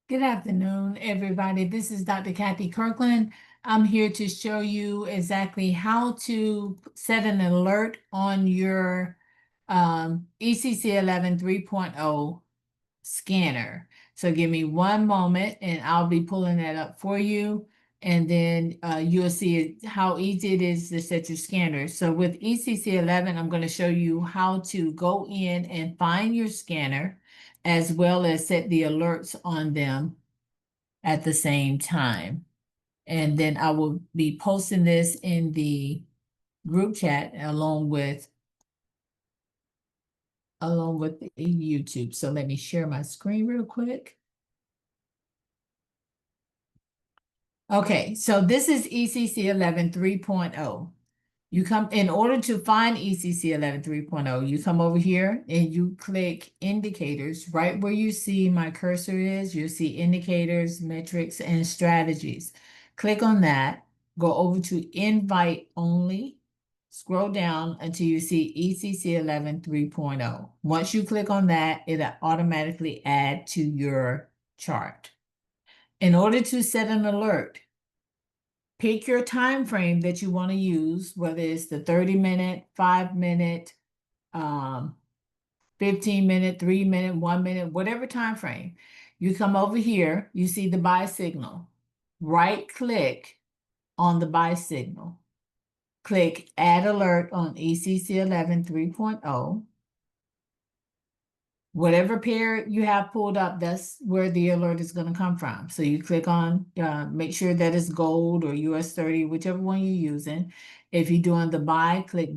Good afternoon, everybody. This is Dr. Kathy Kirkland. I'm here to show you exactly how to set an alert on your ECC11 3.0 scanner. So give me one moment and I'll be pulling that up for you. And then you'll see how easy it is to set your scanner. So with ECC11, I'm going to show you how to go in and find your scanner as well as set the alerts on them at the same time. And then I will be posting this in the group chat along with the YouTube. So let me share my screen real quick. Okay, so this is ECC11 3.0. You come in order to find ECC11 3.0, you come over here and you click indicators. Right where you see my cursor is, you'll see indicators, metrics, and strategies. Click on that, go over to invite only, scroll down until you see ECC11 3.0. Once you click on that, it'll automatically add to your chart. In order to set an alert, pick your time frame that you want to use, whether it's the 30-minute, 5-minute, 15-minute, 3-minute, 1 minute, whatever time frame. You come over here, you see the buy signal. Right click on the buy signal. Click Add Alert on ECC11 3.0. Whatever pair you have pulled up, that's where the alert is going to come from. So you click on, make sure that it's gold or US 30, whichever one you're using. If you're doing the buy, click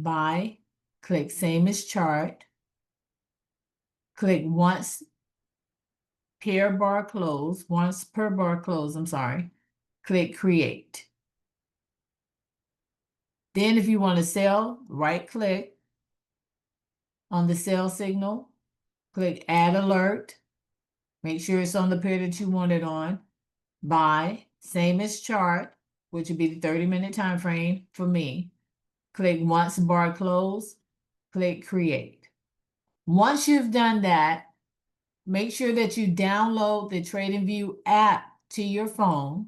same as chart, click once per bar close, I'm sorry, click create. Then if you want to sell, right click on the sell signal, click add alert, make sure it's on the pair that you want it on. Buy, same as chart, which would be the 30-minute time frame for me. Click once bar close, click create. Once you've done that, make sure that you download the TradingView app to your phone.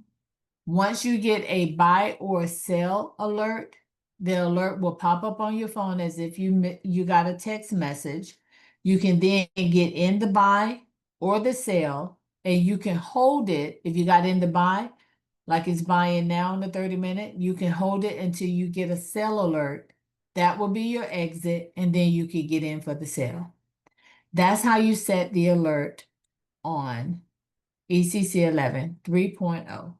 Once you get a buy or sell alert, the alert will pop up on your phone as if you got a text message. You can then get in the buy or the sell, and you can hold it. If you got in the buy, like it's buying now in the 30-minute, you can hold it until you get a sell alert. That will be your exit, and then you can get in for the sell. That's how you set the alert on ECC11 3.0.